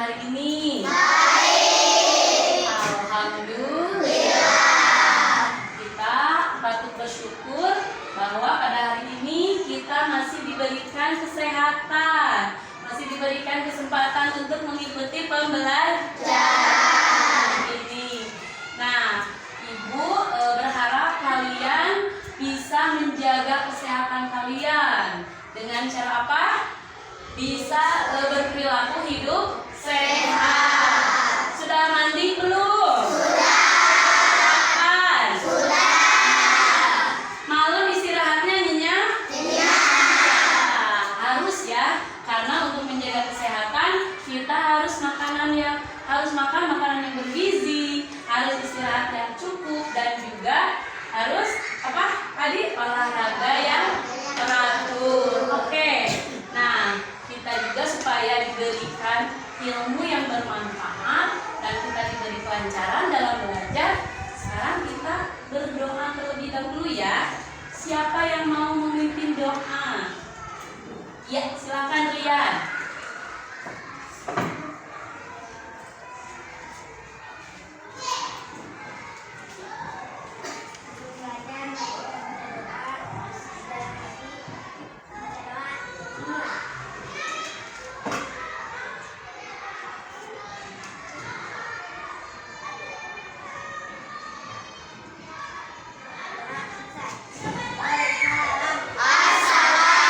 hari ini? Baik. Alhamdulillah. Kita patut bersyukur bahwa pada hari ini kita masih diberikan kesehatan, masih diberikan kesempatan untuk mengikuti pembelajaran ini. Nah, Ibu berharap kalian bisa menjaga kesehatan kalian dengan cara apa? Bisa berperilaku hidup sehat. Sudah mandi belum? Sudah. Kapan? Sudah. Malam istirahatnya nyenyak? Nyenyak. Harus ya, karena untuk menjaga kesehatan kita harus makan makanan yang bergizi, harus istirahat yang cukup, dan juga harus olahraga yang teratur. Oke. Nah, kita juga supaya diberikan ilmu yang bermanfaat dan kita diberi kelancaran dalam belajar. Sekarang kita berdoa terlebih dahulu ya. Siapa yang mau memimpin doa? Ya, silakan Rian.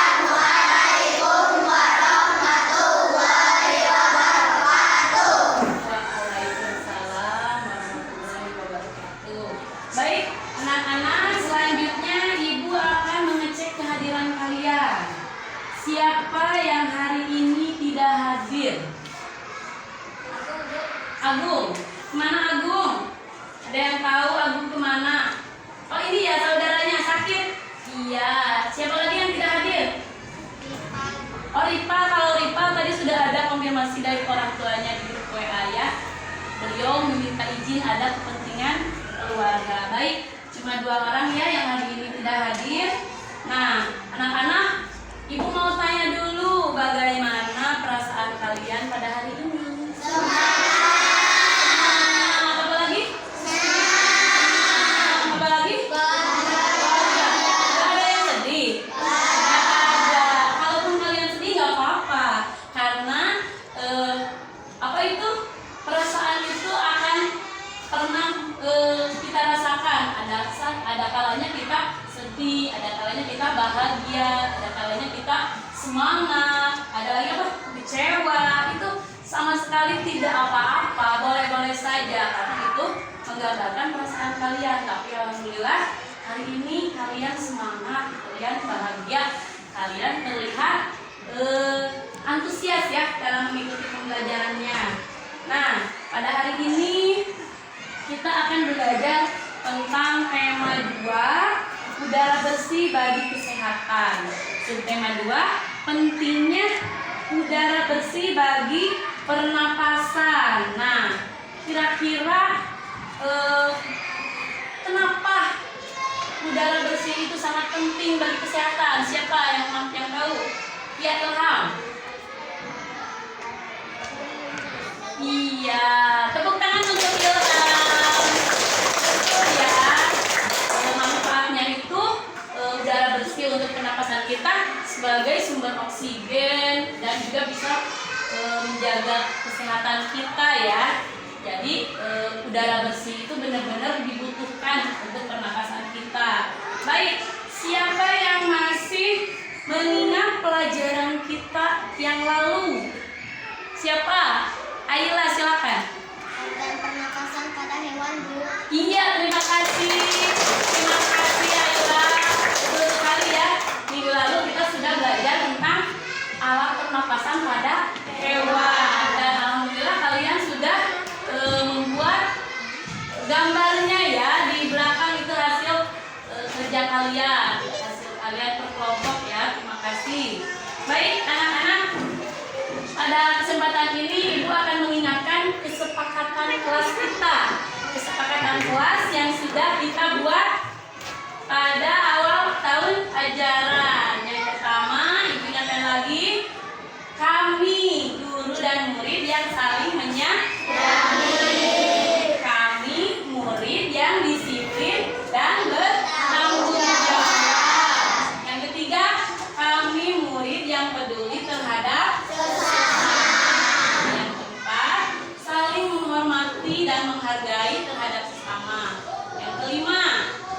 Assalamualaikum warahmatullahi wabarakatuh. Waalaikumsalam warahmatullahi wabarakatuh. Baik, anak-anak, selanjutnya Ibu akan mengecek kehadiran kalian. Siapa yang hari ini tidak hadir? Agung. Kemana Agung? Ada yang tahu Agung kemana? Oh, ini ya saudaranya sakit? Iya. Siapa lagi yang tidak hadir? Oh, Ripa. Kalau Ripa tadi sudah ada konfirmasi dari orang tuanya di grup WA ya. Beliau meminta izin, ada kepentingan keluarga. Baik, cuma 2 orang ya yang hari ini tidak hadir. Nah, anak-anak, Ibu mau tanya dulu bagaimana perasaan kalian pada hari ini? Apa lagi? Apa lagi? Gak ada yang sedih? Gak ada. Kalaupun kalian sedih gak apa-apa, karena perasaan itu akan pernah kita rasakan. Ada kalanya kita sedih, ada kalanya kita bahagia, ada kalanya kita semangat, ada lagi kecewa. Itu sama sekali tidak apa-apa, boleh-boleh saja, karena itu menggambarkan perasaan kalian. Tapi alhamdulillah hari ini kalian semangat, kalian bahagia, kalian terlihat antusias ya dalam mengikuti pembelajarannya. Nah, pada hari ini kita akan belajar tentang tema 2, udara bersih bagi kesehatan. Subtema 2, pentingnya udara bersih bagi pernapasan. Nah, kira-kira kenapa udara bersih itu sangat penting bagi kesehatan? Siapa yang tahu? Ya, Ilham. Iya, tepuk tangan untuk Ilham. Betul ya. Manfaatnya itu udara bersih untuk pernapasan kita sebagai sumber oksigen dan juga bisa menjaga kesehatan kita ya. Jadi udara bersih itu benar-benar dibutuhkan untuk pernapasan kita. Baik, siapa yang masih mengingat pelajaran kita yang lalu? Siapa? Aila, silakan. Organ pernapasan pada hewan, Bu. Iya, terima kasih. Terima kasih Aila. Betul sekali ya. Minggu lalu kita sudah belajar tentang alat pernapasan pada hewan. Dan alhamdulillah kalian sudah membuat gambarnya ya. Di belakang itu hasil kerja kalian, hasil kalian per kelompok ya. Terima kasih. Baik, anak-anak, pada kesempatan ini Ibu akan mengingatkan kesepakatan kelas kita. Kesepakatan kelas yang sudah kita buat pada awal tahun ajaran. Yang pertama, Ibu ingatkan lagi, kami, guru dan murid murid yang saling kami murid yang disiplin dan bertanggung jawab. Yang ketiga, kami murid yang peduli terhadap sesama. Yang keempat, saling menghormati dan menghargai terhadap sesama. Yang kelima,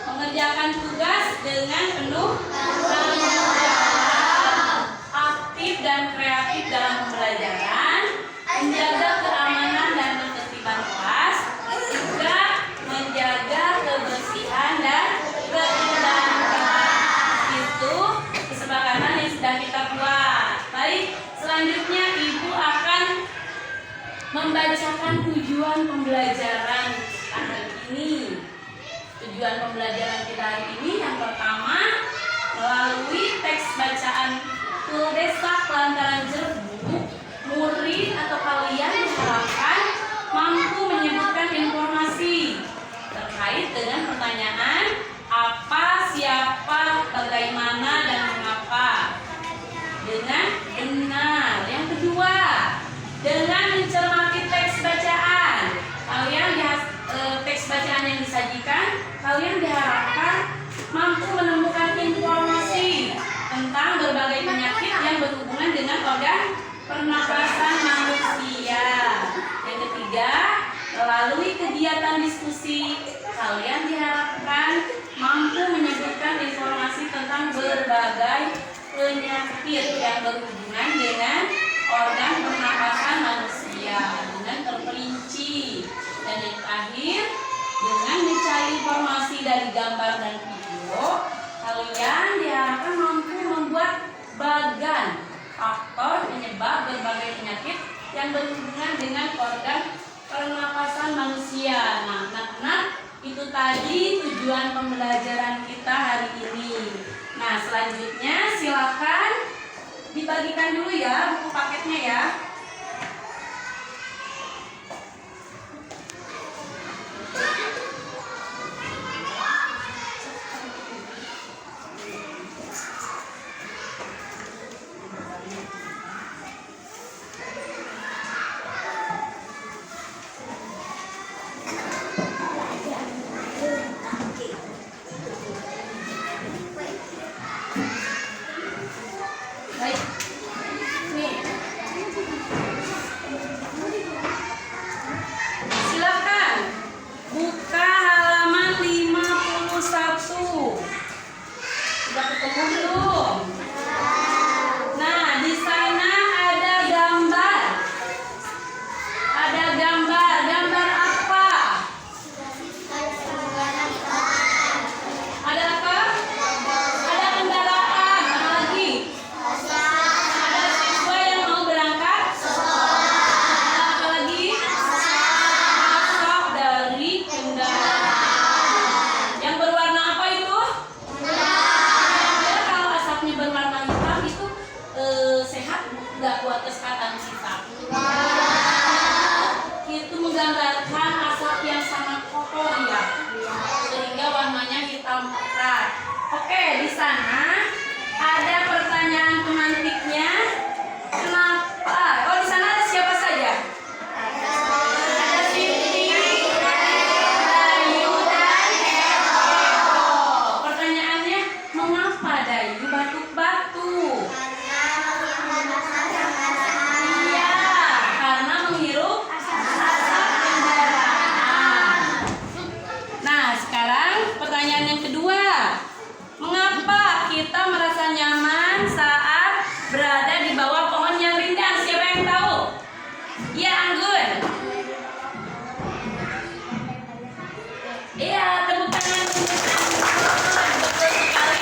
mengerjakan tugas dengan penuh tanggung jawab, aktif dan kreatif dalam pembelajaran, menjaga keamanan dan ketertiban kelas, juga menjaga kebersihan dan keindahan kelas. Itu kesepakatan yang sudah kita buat. Baik, selanjutnya Ibu akan membacakan tujuan pembelajaran kita hari ini. Tujuan pembelajaran kita hari ini yang pertama, melalui teks bacaan Tuldesak Lantaran Jerbu, murid atau kalian diharapkan mampu menyebutkan informasi terkait dengan pertanyaan apa, siapa, bagaimana, dan mengapa dengan benar. Yang kedua, dengan mencermati teks bacaan, teks bacaan yang disajikan, kalian diharapkan mampu menemukan informasi tentang berbagai penyakit yang berhubungan dengan organ pernapasan manusia. Yang ketiga, melalui kegiatan diskusi, kalian diharapkan mampu menyebutkan informasi tentang berbagai penyakit yang berhubungan dengan organ pernapasan manusia dengan terperinci. Dan yang terakhir, dengan mencari informasi dari gambar dan video, kalian diharapkan mampu membuat bagan faktor penyebab berbagai penyakit yang berhubungan dengan organ pernapasan manusia. Nah, anak-anak, itu tadi tujuan pembelajaran kita hari ini. Nah, selanjutnya silakan dibagikan dulu ya buku paketnya ya. Baik. Nih. Silakan buka halaman 51. Sudah ketemu belum? Nah, di sana ada gambar. Ada gambar. Gambar apa? Ada apa? Ada kendaraan. Apa lagi? Ada siswa yang mau berangkat? Ada apa lagi? Asap dari kendaraan. Yang berwarna apa itu? Kalau asapnya berwarna hitam itu sehat, nggak buat kesehatan kita. Itu menggambarkan asap yang sangat kotor ya, sehingga warnanya hitam pekat. Oke, di sana ada pertanyaan pemantiknya. Kenapa? Oh, di sana ada siapa saja? Ada Siti, Dayu, dan Eko. Pertanyaannya, mengapa Dayu batuk-batuk? Iya, karena menghirup asap kendaraan. Nah, sekarang pertanyaan yang kedua. Mengapa kita merasa nyaman saat berada di bawah pohon yang rindang? Siapa yang tahu? Iya, Anggun. Iya, tepuk tangan. Betul sekali.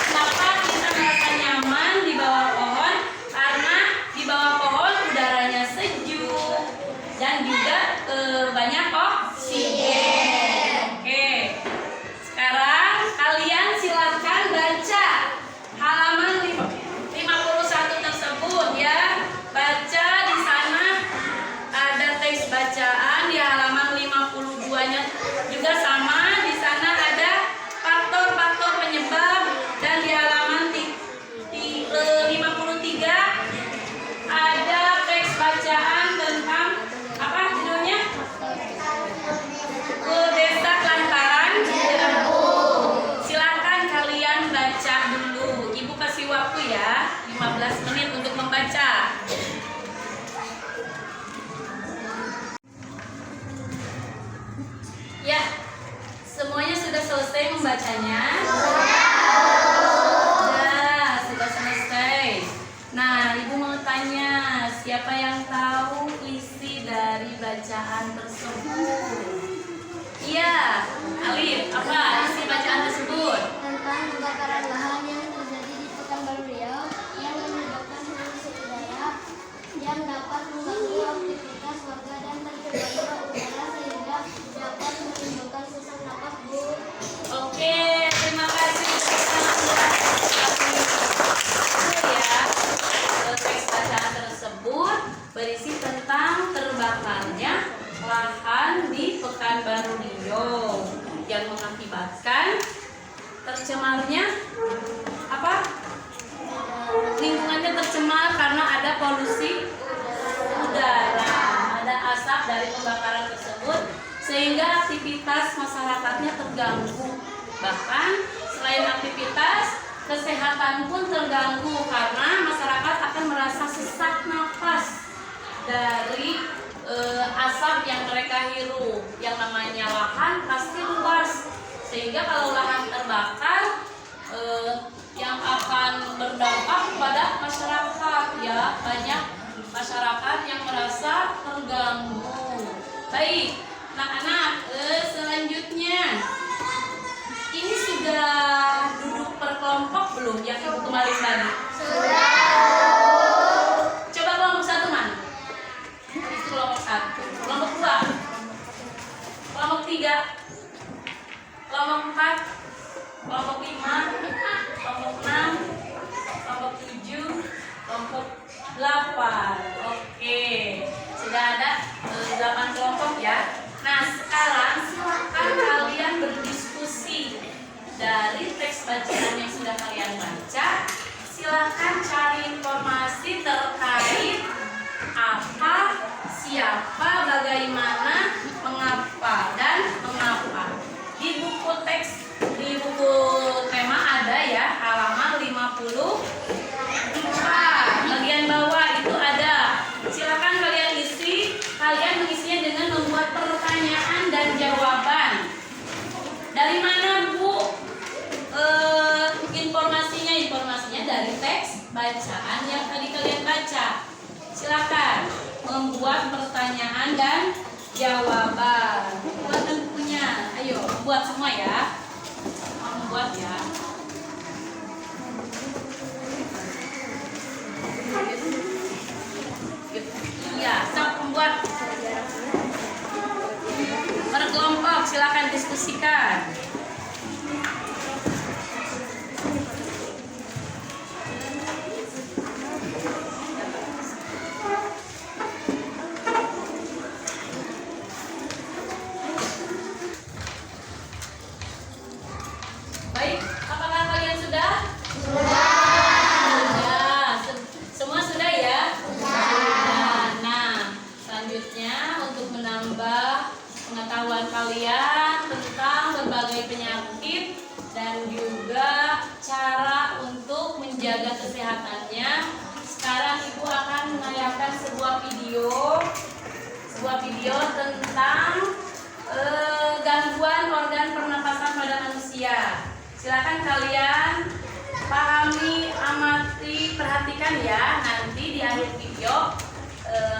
Kenapa kita merasa nyaman di bawah pohon? Karena di bawah pohon udaranya sejuk dan juga banyak oksigen. Oke. Sekarang kalian silakan baca halaman 51 tersebut ya. Baca di sana ada teks bacaan, di halaman 52-nya juga sama. Di sana ada faktor-faktor penyebab, dan di halaman 53 ada teks bacaan tentang bacanya? Sudah selesai. Nah, Ibu mau tanya, siapa yang tahu isi dari bacaan tersebut? Iya, Alif, apa isi bacaan tersebut? Tentang kebakaran lahan yang terjadi di Pekanbaru Riau yang menyebabkan polusi udara yang dapat mengganggu aktivitas warga dan tercemarnya udara sehingga dapat menimbulkan sesak napas, Bu. Oke, terima kasih. Ya, teks bacaan tersebut berisi tentang terbakarnya lahan di Pekanbaru Riau yang mengakibatkan tercemarnya apa? Lingkungannya tercemar karena ada polusi udara, ada asap dari pembakaran tersebut sehingga aktivitas masyarakatnya terganggu. Bahkan selain aktivitas, kesehatan pun terganggu karena masyarakat akan merasa sesak napas dari asap yang mereka hirup. Yang namanya lahan pasti luas, sehingga kalau lahan terbakar yang akan berdampak kepada masyarakat, ya banyak masyarakat yang merasa terganggu. Baik, anak-anak, selanjutnya ini sudah duduk per kelompok belum yang Ibu kemarin tadi? Coba kelompok 1 mana? Itu kelompok 1. Kelompok 2, kelompok 3, kelompok 4, kelompok 5, kelompok 6, kelompok 7, kelompok 8. Oke, sudah ada 8 kelompok ya. Nah, sekarang silakan kalian berdiskusi dari teks bacaan yang sudah kalian baca. Silakan cari informasi terkait apa, siapa, bagaimana, mengapa, dan mengapa. Di buku teks, di buku tema ada ya, halaman 54. Bagian bawah itu ada. Silakan kalian isi. Kalian mengisinya dengan membuat pertanyaan dan jawaban. Dari mana, Bu? Informasinya dari teks bacaan yang tadi kalian baca. Silakan membuat pertanyaan dan jawaban. Buat bukunya. Ayo, buat semua ya. Mau membuat ya. Iya, sok membuat. Berkelompok, silakan diskusikan. Baik, apakah kalian sudah? Sudah. Semua sudah ya? Nah, selanjutnya untuk menambah pengetahuan kalian tentang berbagai penyakit dan juga cara untuk menjaga kesehatannya, sekarang Ibu akan menayangkan sebuah video tentang gangguan organ pernapasan pada manusia. Silakan kalian pahami, amati, perhatikan ya. Nanti di akhir video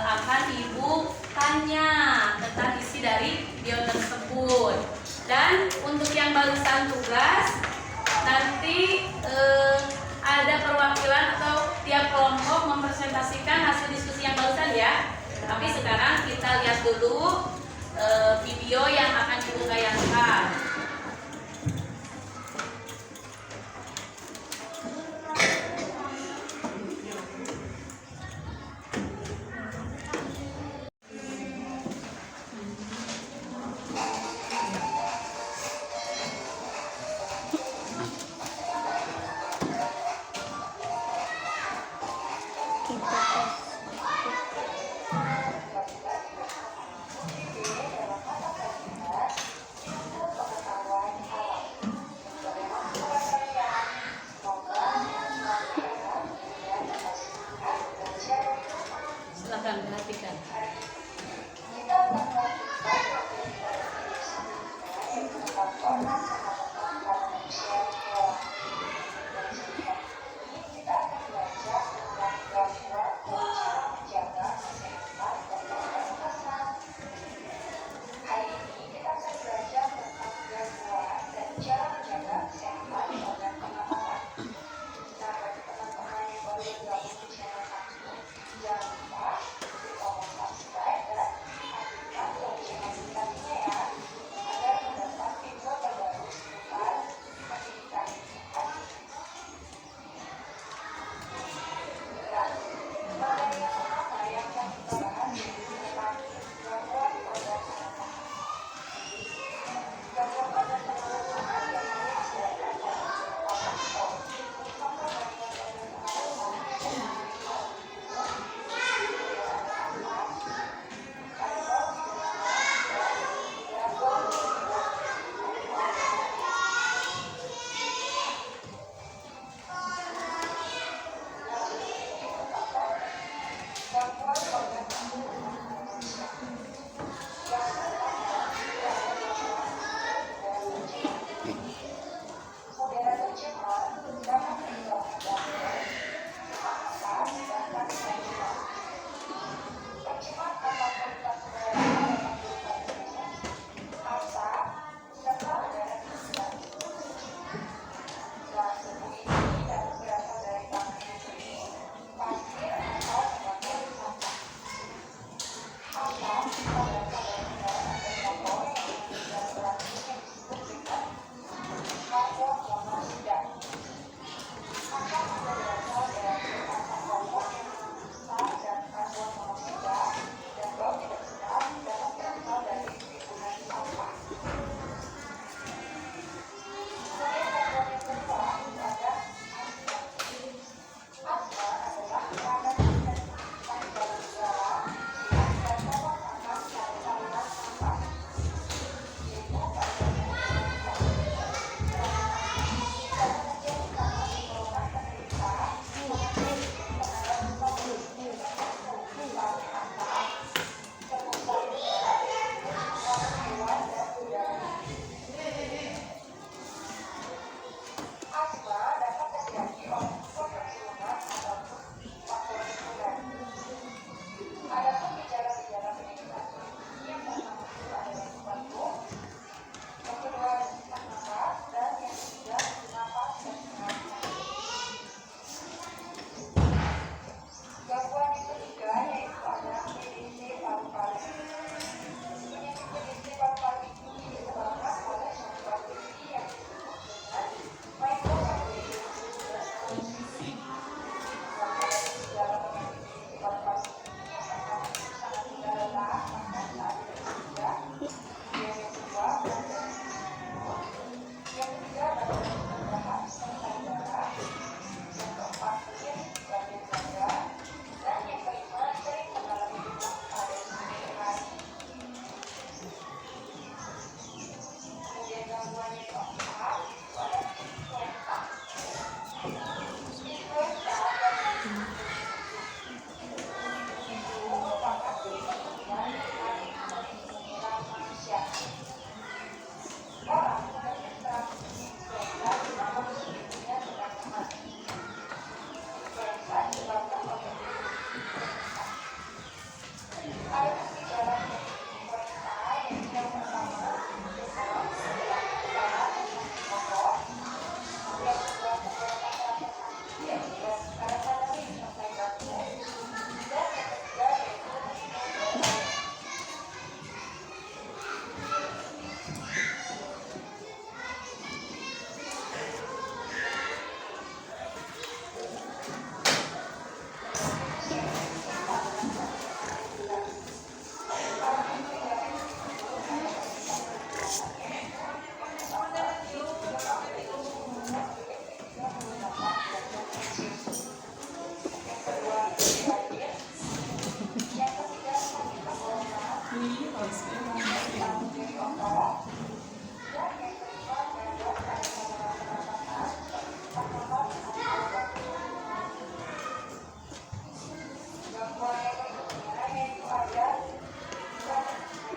akan Ibu tanya tentang isi dari video tersebut. Dan untuk yang barusan tugas, nanti ada perwakilan atau tiap kelompok mempresentasikan hasil diskusi yang barusan ya. Tapi sekarang kita lihat dulu video yang akan Ibu tayangkan.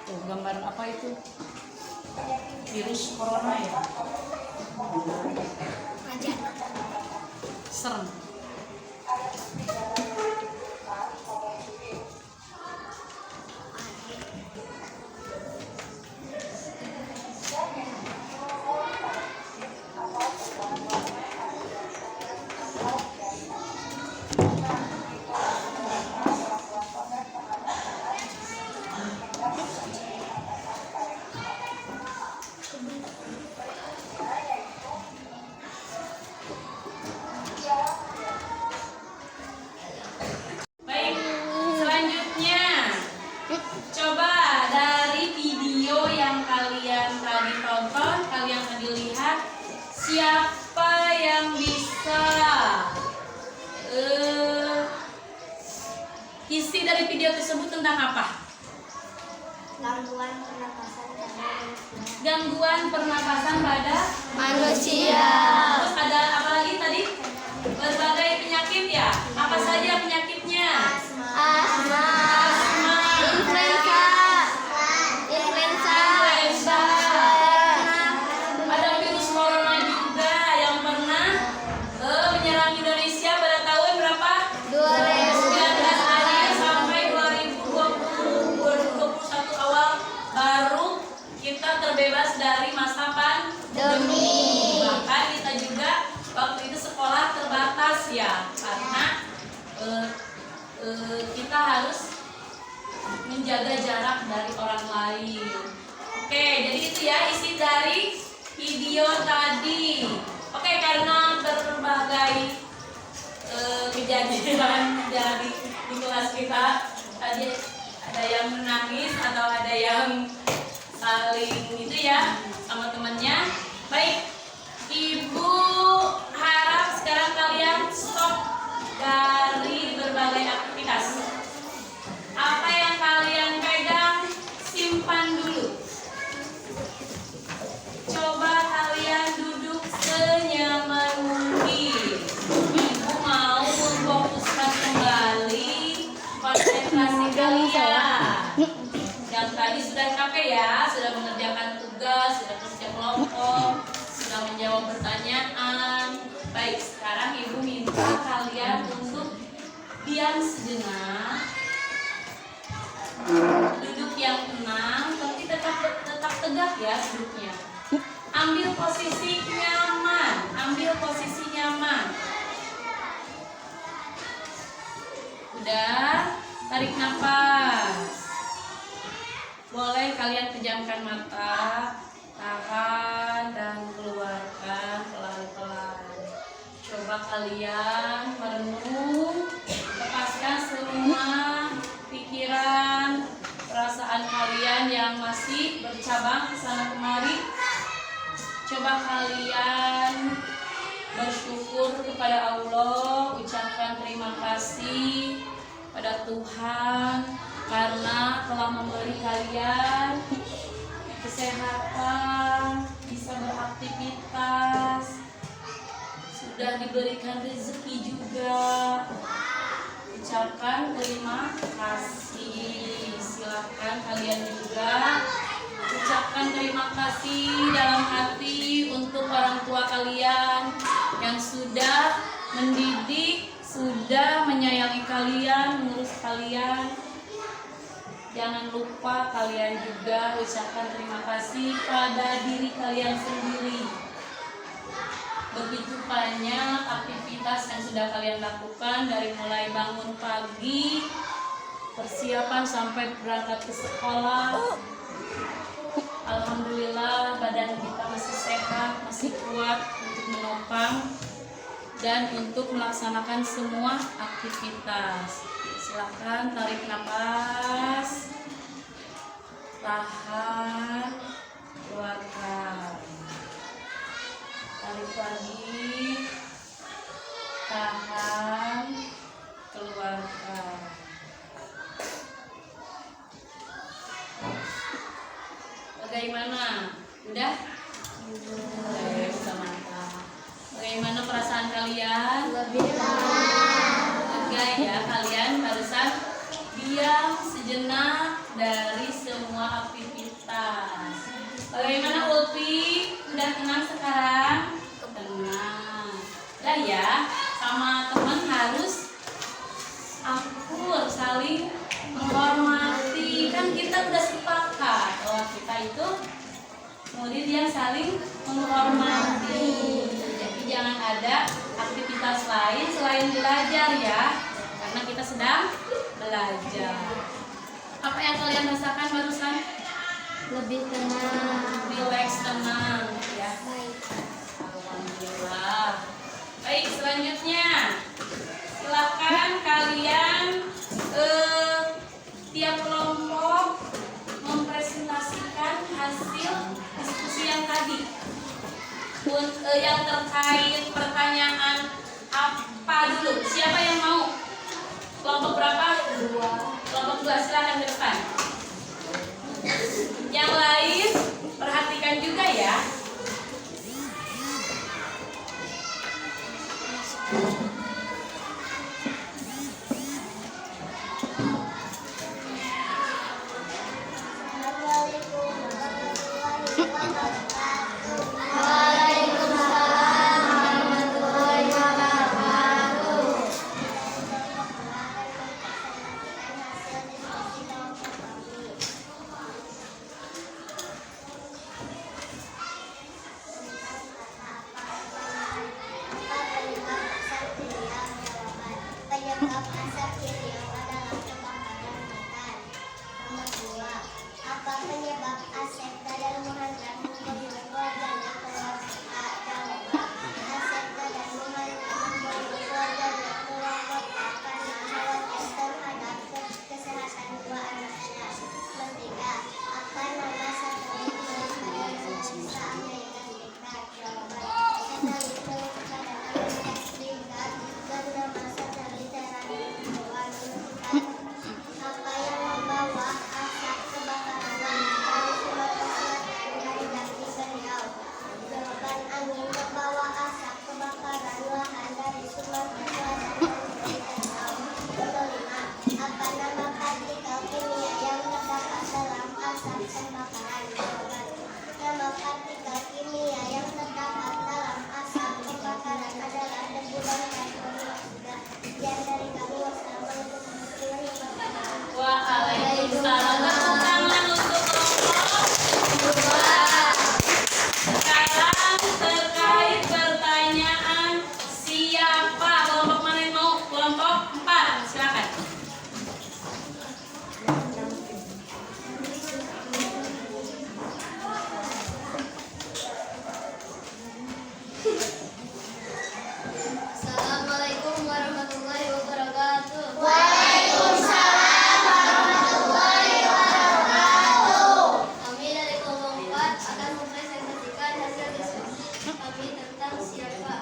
Tuh, gambar apa itu? Virus corona ya? Serem. Baik, selanjutnya coba dari video yang kalian tadi tonton, kalian tadi lihat, siapa yang bisa isi dari video tersebut tentang apa? Gangguan pernapasan pada manusia. Gangguan pernapasan pada Manusia. Terus ada apa lagi tadi? Berbagai penyakit ya. Apa saja penyakitnya? Asma. Asma, Influenza. Influenza. influenza. Ada virus corona juga yang pernah menyerang Indonesia pada tahun berapa? 19 akhir sampai 2021 awal baru kita terbebas dari masa pandemi. Bahkan kita juga waktu itu sekolah terbatas ya, karena kita harus menjaga jarak dari orang lain. Oke, jadi itu ya isi dari video tadi. Oke, karena berbagai kejadian dari di kelas kita tadi, ada yang menangis atau ada yang saling itu ya sama temannya. Baik, Ibu harap sekarang kalian stop dari berbagai aktivitas. Apa yang kalian pegang simpan dulu. Coba kalian duduk senyaman mungkin. Ibu mau memfokuskan kembali konsentrasi kalian. Yang tadi sudah capek ya, sudah mengerjakan tugas, sudah kerja kelompok, sudah menjawab pertanyaan. Baik, sekarang Ibu minta kalian untuk diam sejenak, duduk yang tenang, tapi tetap tegak ya duduknya. Ambil posisi nyaman, Udah, tarik nafas. Boleh kalian pejamkan mata, tahan dan keluarkan pelan-pelan. Coba kalian merenung, lepaskan semua pikiran, perasaan kalian yang masih bercabang ke sana kemari. Coba kalian bersyukur kepada Allah, ucapkan terima kasih pada Tuhan karena telah memberi kalian kesehatan, bisa beraktivitas, sudah diberikan rezeki juga. Ucapkan terima kasih. Silakan kalian juga ucapkan terima kasih dalam hati untuk orang tua kalian yang sudah mendidik, sudah menyayangi kalian, mengurus kalian. Jangan lupa kalian juga ucapkan terima kasih pada diri kalian sendiri. Begitu banyak aktivitas yang sudah kalian lakukan, dari mulai bangun pagi, persiapan sampai berangkat ke sekolah. Alhamdulillah badan kita masih sehat, masih kuat untuk menopang dan untuk melaksanakan semua aktivitas. Silakan tarik nafas, tahan, keluarkan. Tarik lagi, tahan, keluarkan. Bagaimana? Udah? Udah, mantap. Bagaimana perasaan kalian? Lega ya, kalian barusan diam sejenak dari semua aktivitas. Bagaimana Ulfi? Udah tenang sekarang? Tenang. Udah ya, sama teman harus akur, saling menghormati. Kan kita udah sepakat bahwa kita itu murid yang saling menghormati. Jadi jangan ada aktivitas lain selain belajar ya, karena kita sedang belajar. Apa yang kalian rasakan barusan? Lebih tenang, Relax, tenang ya. Alhamdulillah. Baik, selanjutnya silakan kalian tiap kelompok mempresentasikan hasil diskusi yang tadi. Yang terkait pertanyaan apa dulu? Siapa yang mau? Kelompok berapa? 2. Kelompok 2 silakan ke depan. Yang lain perhatikan juga ya. Penyebab asap kiriawa dalam kebakaran hutan. asap pembakaran. Jawaban. Nama partikel kimia yang terdapat dalam asap pembakaran adalah debu dan karbon dioksida yang dari kabel sama untuk kepentingan pembakaran. Waalaikumsalam. Tepuk tangan untuk kelompok 2. Sekarang terkait pertanyaan siapa? Kelompok mana yang mau? Kelompok 4. Silakan. Assalamualaikum warahmatullahi wabarakatuh. Kami dari kelompok 4 akan mempresentasikan hasil diskusi kami tentang siapa.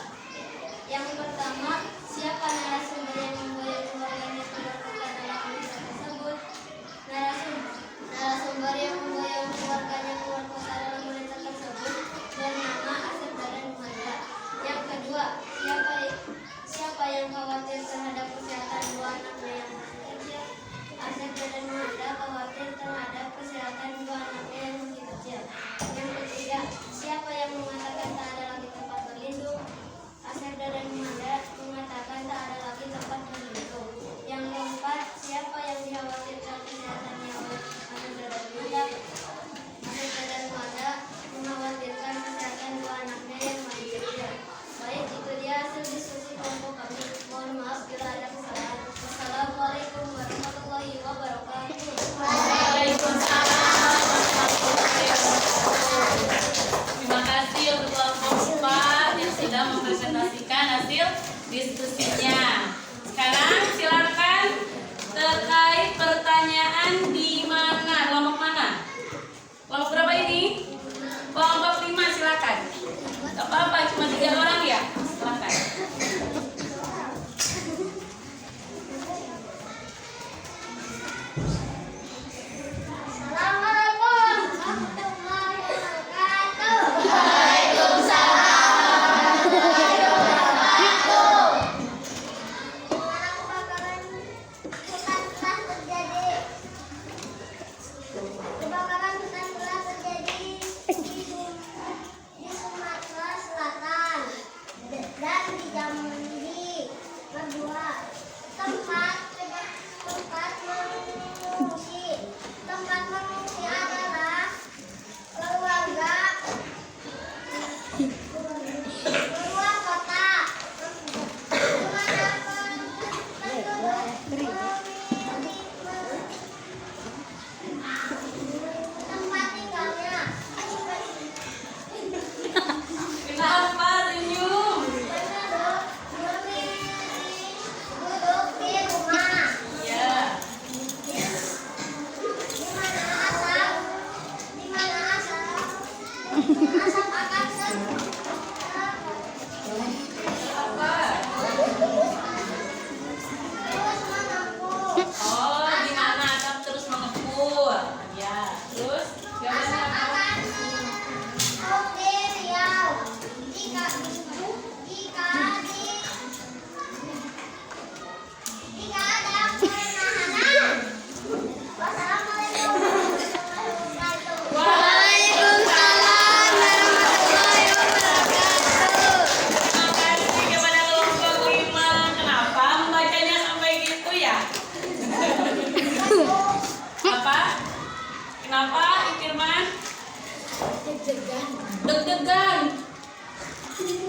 Yang pertama, siapa narasumber yang membayar keluarganya keluar kota dalam berita tersebut? Narasumber yang membayar keluarganya keluar kota dalam berita tersebut bernama Asep dan Mada. Yang kedua, siapa yang khawatir terhadap kesehatan dua anaknya yang masih kecil? Asep dan Mada khawatir terhadap kesehatan dua anaknya yang masih kecil. Yang ketiga, siapa yang mengatakan tak ada lagi tempat berlindung? Asep dan Mada mengatakan tak ada lagi tempat berlindung. Yang keempat, siapa yang dikhawatirkan kesehatannya oleh Asep dan Mada? Asep dan Mada mengkhawatirkan kesehatan dua anaknya yang masih kecil. Baik, itu dia hasil diskusi kelompok kami. Mohon maaf bila ada kesalahan. Wassalamualaikum warahmatullahi wabarakatuh. Waalaikumsalam warahmatullahi wabarakatuh. Terima kasih untuk kelompok 4 yang sudah mempresentasikan hasil diskusinya. Sekarang silakan terkait pertanyaan di mana? Kelompok mana? Kelompok berapa ini? Kelompok 5, silakan. Gak apa-apa, cuma 3 orang ya? Silakan. Assalamualaikum warahmatullahi wabarakatuh. Gimana kebakaran hutan telah terjadi? Kebakaran hutan telah terjadi di Sumatera Selatan dan di Jambi. Kedua, tempat mengungsi adalah keluarga keluar kota. Tempat tinggalnya Kenapa senyum? duduk di rumah. Ya. Di mana asap akan Apa? terus mengepul. Oh, di mana asap terus mengepul? Ya. Terus jawabannya Asap apa? akan menumpuk di Riau. Jika ada penahanan. Wassalamualaikum warahmatullahi wabarakatuh. Waalaikumsalam warahmatullahi wabarakatuh. Terima kasih kepada kelompok 5. Kenapa membacanya sampai gitu ya? Apa? Kenapa, Firman? Deg-degan.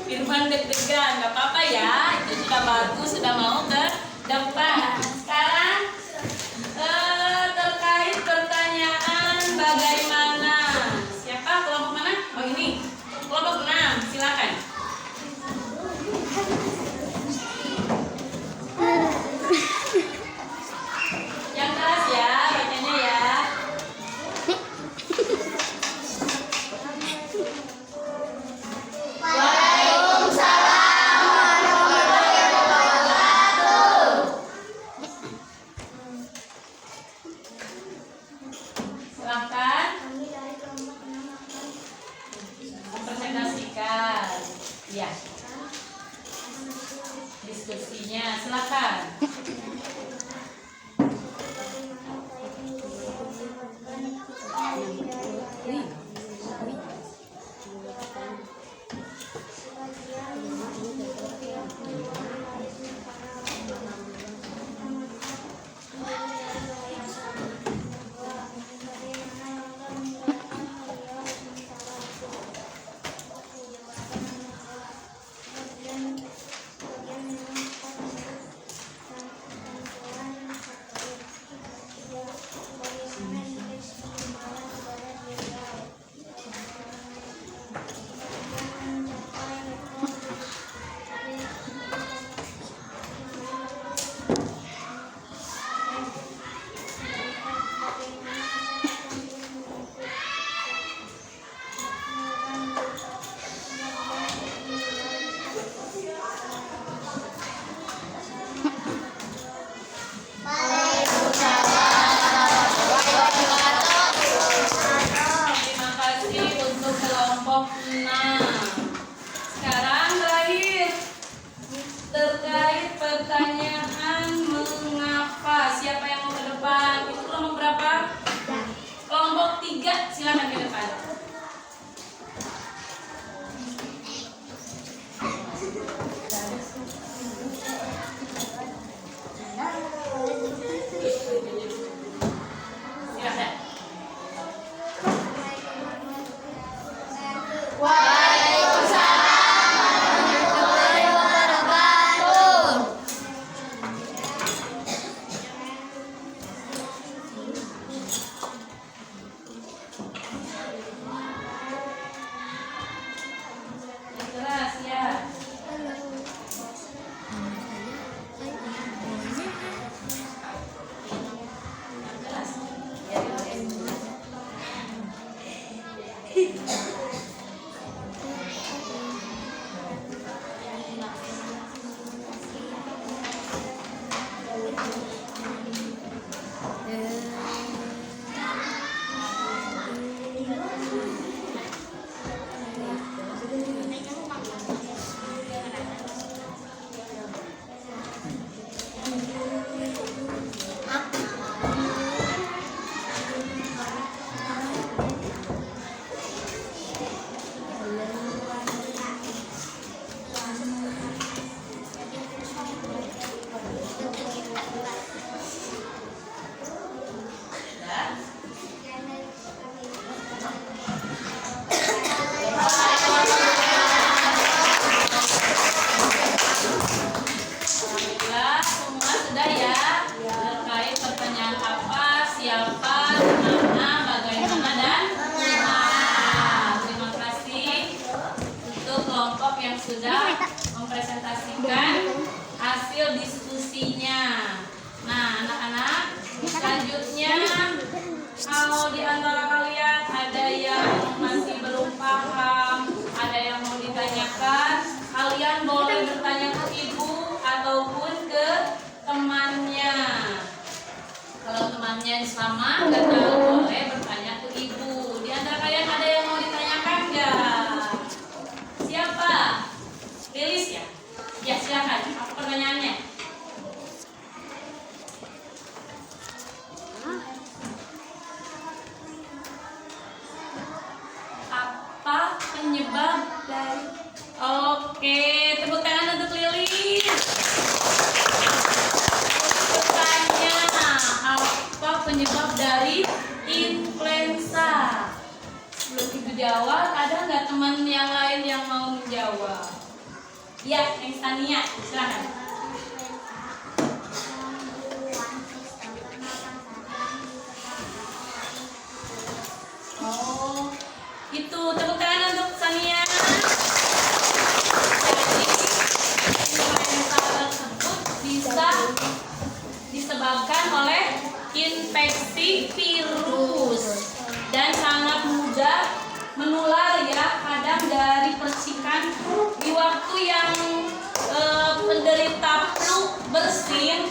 Firman deg-degan, gak apa-apa ya. Itu sudah bagus, sudah mau ke depan. Sekarang terkait pertanyaan bagaimana? Siapa? Kelompok mana? Oh ini. Kelompok 6, silakan. Yang keras ya, bacanya ya. Silakan Kami dari kelompok 6 akan mempresentasikan. Ya, diskusinya silakan. bagaimana upaya Alhamdulillah, semua sudah ya. Terkait pertanyaan apa, siapa, mana, bagaimana, dan mana. Terima kasih untuk kelompok yang sudah mempresentasikan hasil diskusinya. Nah, anak-anak, selanjutnya kalau di antara kalian ada yang masih belum paham, ada yang mau ditanyakan, kalian boleh bertanya ke ibu ataupun ke temannya. Kalau temannya sama nggak tahu, boleh bertanya ke ibu. Di antara kalian ada yang mau ditanyakan nggak? Siapa? Lilis ya? Ya, silakan. Apa pertanyaannya? Apa penyebab dari... Oke, tepuk tangan untuk Lilis. Bertanya, apa penyebab dari influenza? Sebelum ibu jawab, ada nggak teman yang lain yang mau menjawab? Ya, yang Tania, silakan. Oh, itu tepuk tangan untuk Tania. Jadi, influenza tersebut bisa disebabkan oleh infeksi virus dan sangat mudah menular ya, kadang dari percikan di waktu yang penderita flu bersin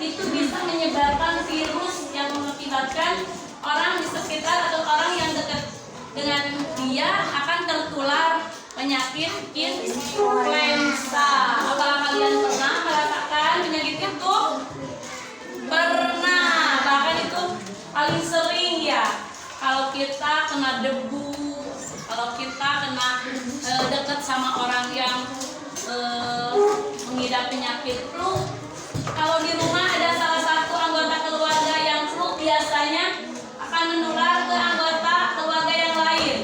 itu bisa menyebarkan virus yang mengakibatkan orang di sekitar atau orang yang dekat dengan dia akan tertular penyakit influenza. Apakah kalian pernah merasakan penyakit itu? Pernah, bahkan itu paling sering ya. Kalau kita kena debu, kalau kita kena dekat sama orang yang mengidap penyakit flu. Kalau di rumah ada salah satu anggota keluarga yang flu, biasanya akan menular ke anggota keluarga yang lain.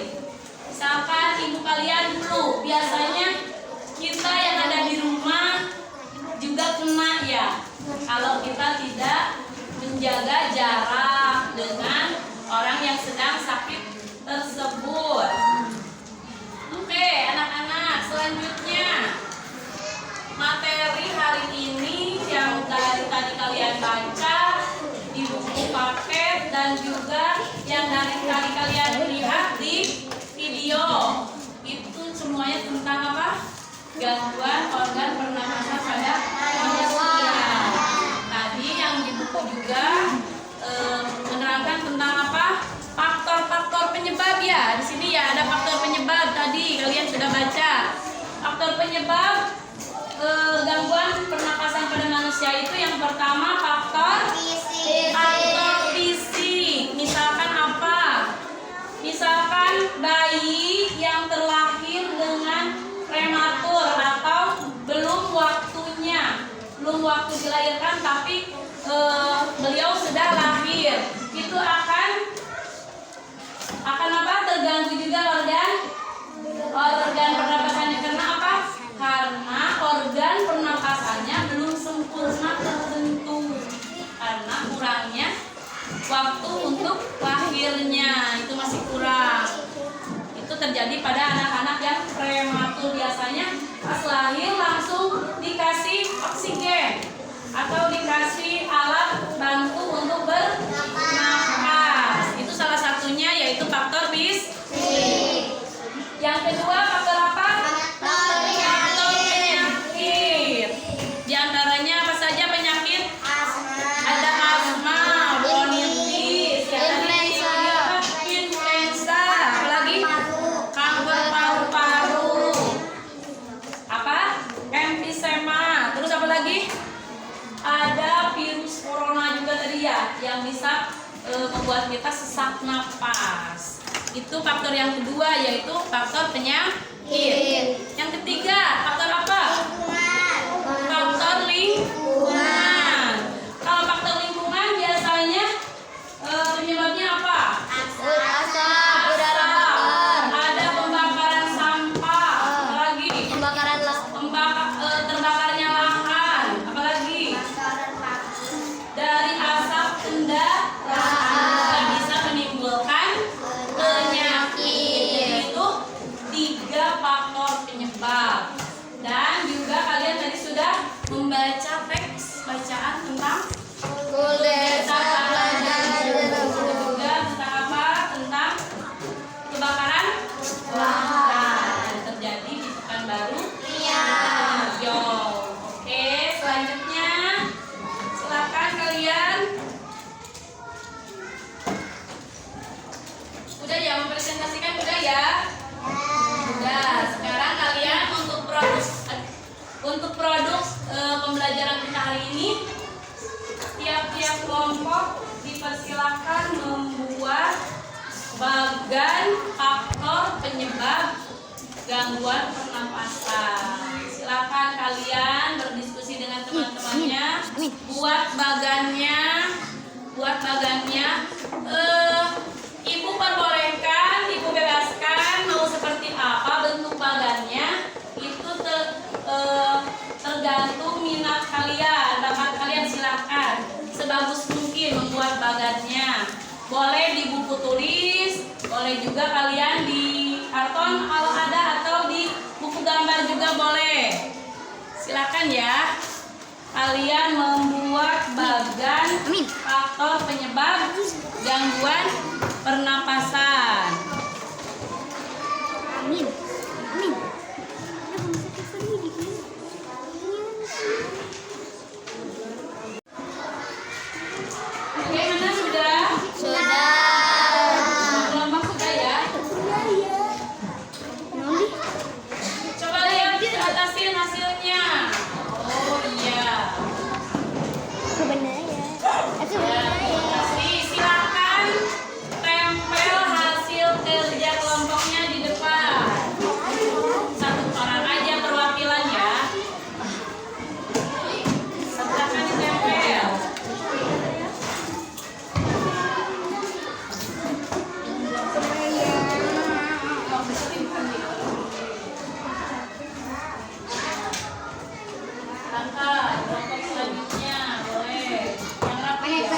Misalkan ibu kalian flu, biasanya kita yang ada di rumah juga kena ya. Kalau kita tidak menjaga jarak dengan orang yang sedang sakit tersebut. Oke, anak-anak, selanjutnya materi hari ini yang dari tadi kalian baca di buku paket dan juga yang dari tadi kalian lihat di video, itu semuanya tentang apa? Gangguan organ pernapasan pada manusia. Tadi yang di buku juga menerangkan tentang apa? Faktor-faktor penyebab ya. Di sini ya ada faktor penyebab, tadi kalian sudah baca. Faktor penyebab gangguan pernapasan pada manusia itu yang pertama faktor fisik. Misalkan apa? Misalkan bayi yang terlahir dengan prematur atau belum waktunya, belum waktu dilahirkan tapi beliau sudah lahir, itu akan apa? Terganggu juga organ pernapasannya. Karena apa? Karena organ pernapasannya belum sempurna terbentuk, karena kurangnya waktu untuk lahirnya, itu masih kurang. Itu terjadi pada anak-anak yang prematur, biasanya pas lahir langsung dikasih oksigen atau dikasih alat bantu untuk bernafas. Itu salah satunya, yaitu faktor fisik. Itu faktor yang kedua, yaitu faktor penyakit. Yang ketiga, faktor apa? Faktor lingkungan. Kalau faktor lingkungan biasanya penyebabnya apa? Asap, udara kotor, Ada pembakaran sampah, apalagi pembakaran terbakarnya lahan, apalagi dari asap kendaraan bisa menimbulkan penyakit. Itu 3 faktor penyebab. Dan juga kalian tadi sudah membaca teks bacaan tentang juga tentang apa? Tentang kebakaran lahan yang terjadi di Pekanbaru Riau. Oke, selanjutnya silakan kalian. Udah ya, mempresentasikan udah ya? Udah. Sekarang kalian untuk produk pembelajaran kita hari ini, tiap-tiap kelompok dipersilakan membuat bagan faktor penyebab gangguan pernapasan. Silakan kalian berdiskusi dengan teman-temannya, buat bagannya. Ibu perbolehkan, ibu bebaskan mau seperti apa bentuk bagannya. Itu tergantung minat kalian, bakat kalian. Silakan sebagus mungkin membuat bagannya. Boleh di buku tulis, boleh juga kalian di karton kalau ada, atau di buku gambar juga boleh. Silakan ya, kalian membuat bagan faktor penyebab gangguan pernapasan. Bagaimana sudah? Kelompok sudah ya? Coba lihat di atasin hasilnya. Oh iya. Silakan tempel hasil kerja kelompoknya di depan. Satu orang aja perwakilan ya. Silakan ditempel. Silakan kelompok selanjutnya boleh. Yang rapi ya.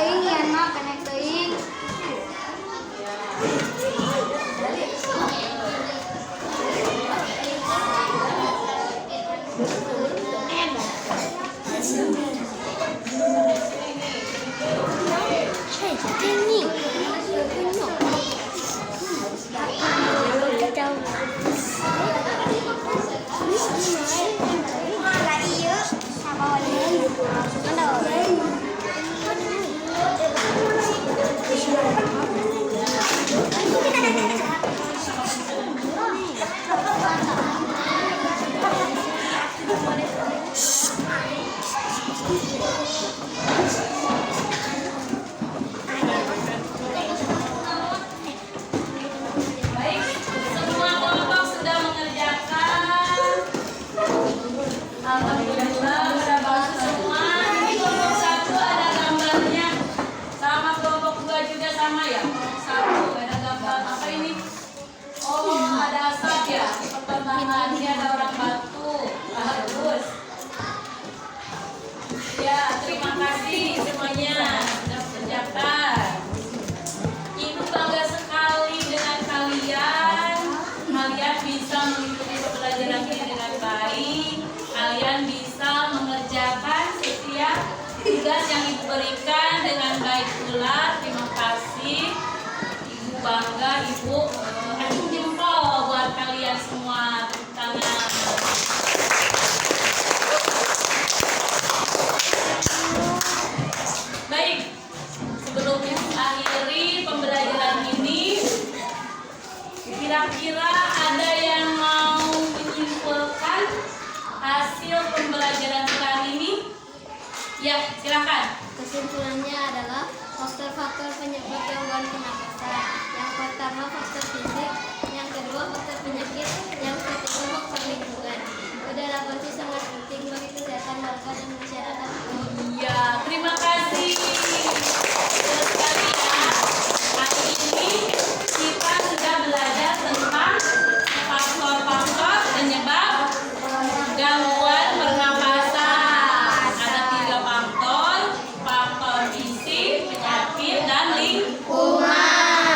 Baik, semua kelompok sudah mengerjakan. Alhamdulillah sudah bagus semua. Di kelompok 1 ada gambarnya, sama kelompok 2 juga sama ya. Kelompok 1 ada gambar apa ini? Oh, ada asap ya. Pertambangan ini ada orang batu. Bagus. Ya, terima kasih semuanya sudah mengerjakan. Ibu bangga sekali dengan kalian. Kalian bisa mengikuti pembelajaran ini dengan baik. Kalian bisa mengerjakan setiap tugas yang ibu berikan dengan baik pula. Terima kasih. Ibu bangga, ibu acung jempol buat kalian semua. Tepuk tangan. Baik, sebelum akhiri pembelajaran ini, kira-kira ada yang mau menyimpulkan hasil pembelajaran kali ini? Ya, silakan. Kesimpulannya adalah faktor-faktor penyebab gangguan pernapasan. Yang pertama faktor fisik, yang kedua faktor penyakit, yang ketiga faktor lingkungan. Udara bersih sangat penting bagi kesehatan warga dan masyarakat. Iya, terima kasih. Terus sekali ya, hari ini kita sudah belajar tentang faktor-faktor penyebab gangguan pernapasan. Ada 3 faktor, faktor fisik, penyakit, dan lingkungan.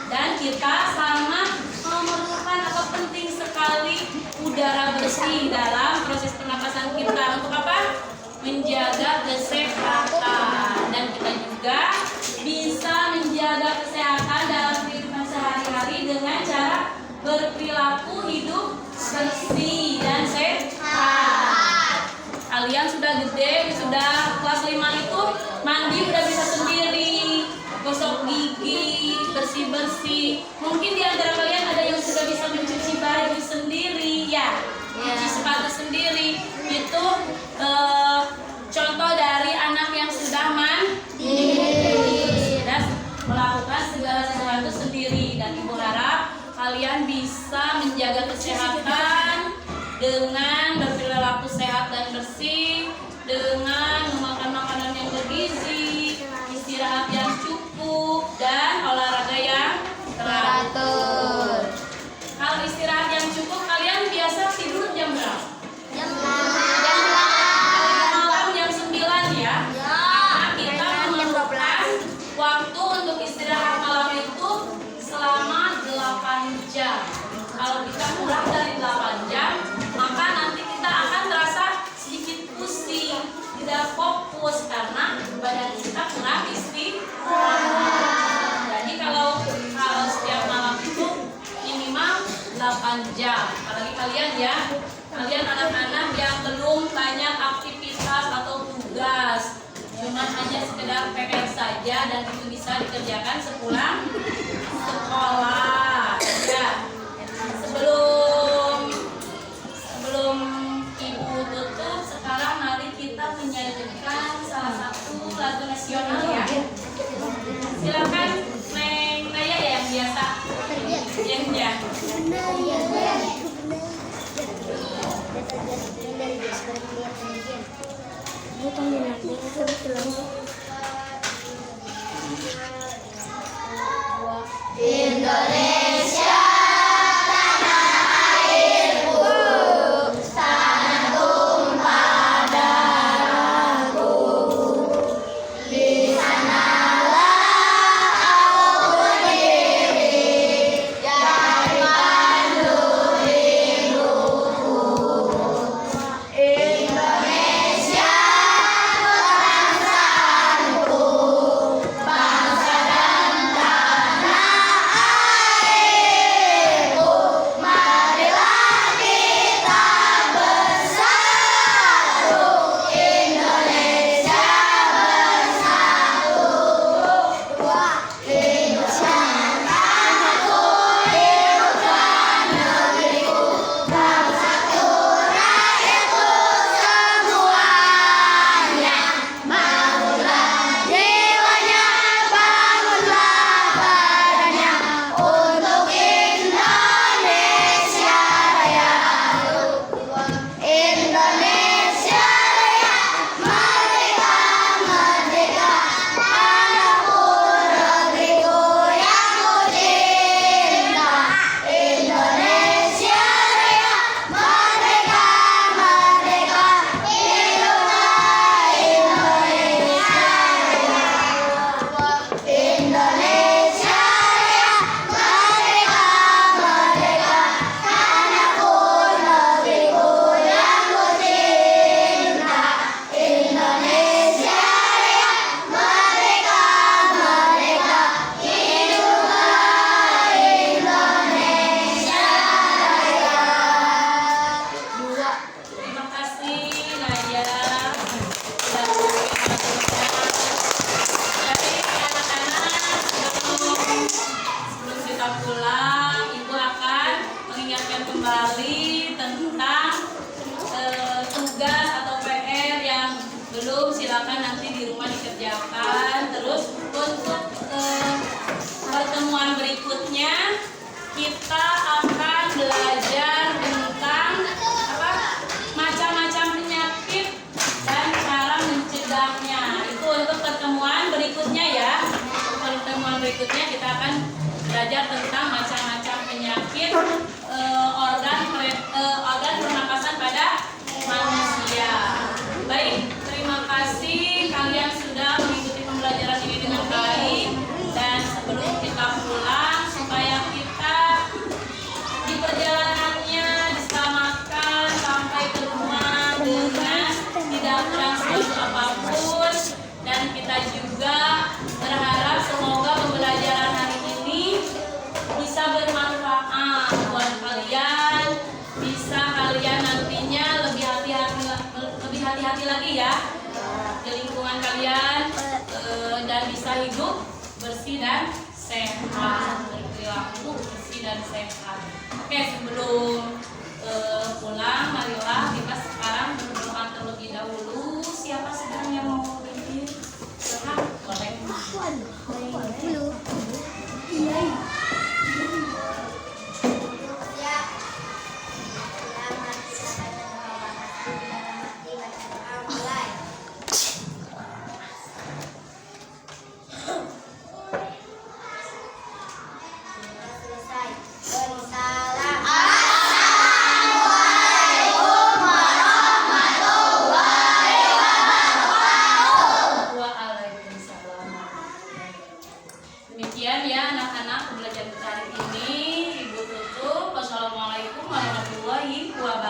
Dan kita sangat memerlukan atau penting sekali udara bersih dalam proses pernapasan kita. Untuk apa? Menjaga kesehatan. Dan kita juga bisa menjaga kesehatan dalam kehidupan sehari-hari dengan cara berperilaku hidup bersih dan sehat. Kalian sudah gede, sudah kelas 5 itu mandi udah bisa sendiri, gosok gigi, bersih-bersih. Mungkin di antara kalian ada yang sudah bisa mencuci baju sendiri ya, mencuci sepatu sendiri. Itu contoh dari anak yang sudah mandiri dan melakukan segala sesuatu sendiri. Dan Ibu harap kalian bisa menjaga kesehatan dengan berperilaku sehat dan bersih, dengan memakan makanan yang bergizi, istirahat yang cukup, dan olahraga yang teratur. Kalau istirahat yang cukup, kalian biasa tidur jam berapa? Jam Malam jam 9 ya. Karena kita memerlukan waktu untuk istirahat malam itu selama 8 jam. Kalau kita kurang dari 8 jam, maka nanti kita akan terasa sedikit pusing, tidak fokus karena badan kita kurang istirahat. Jadi kalau setiap malam itu minimal 8 jam. Apalagi kalian ya, kalian anak-anak yang belum banyak aktivitas atau tugas, cuma hanya sekedar PR saja dan itu bisa dikerjakan sepulang sekolah. Ya. Sebelum Ibu tutup, sekarang mari kita menyanyikan salah satu lagu nasional ya. Silakan Neng Naya ya yang biasa. Ya. Indonesia. kembali tentang tugas atau PR yang belum, silakan nanti di rumah dikerjakan. Terus berikutnya kita akan belajar tentang macam-macam penyakit organ pernapasan pada manusia. Baik, terima kasih kalian sudah mengikuti pembelajaran ini dengan baik. Dan sebelum kita pulang, supaya kita di perjalanannya diselamatkan sampai ke rumah dengan tidak kurang suatu apapun, dan kita juga berharap semoga pembelajaran hari ini bisa bermanfaat buat kalian, bisa kalian nantinya lebih hati-hati lagi ya di lingkungan kalian, dan bisa hidup bersih dan sehat, berperilaku bersih dan sehat. Oke, sebelum pulang, marilah kita sekarang berdoa terlebih dahulu. Siapa sedang yang mau berdiri? Silahkan, boleh. Demikian ya anak-anak pembelajaran kita hari ini. Ibu tutup. Wassalamualaikum warahmatullahi wabarakatuh.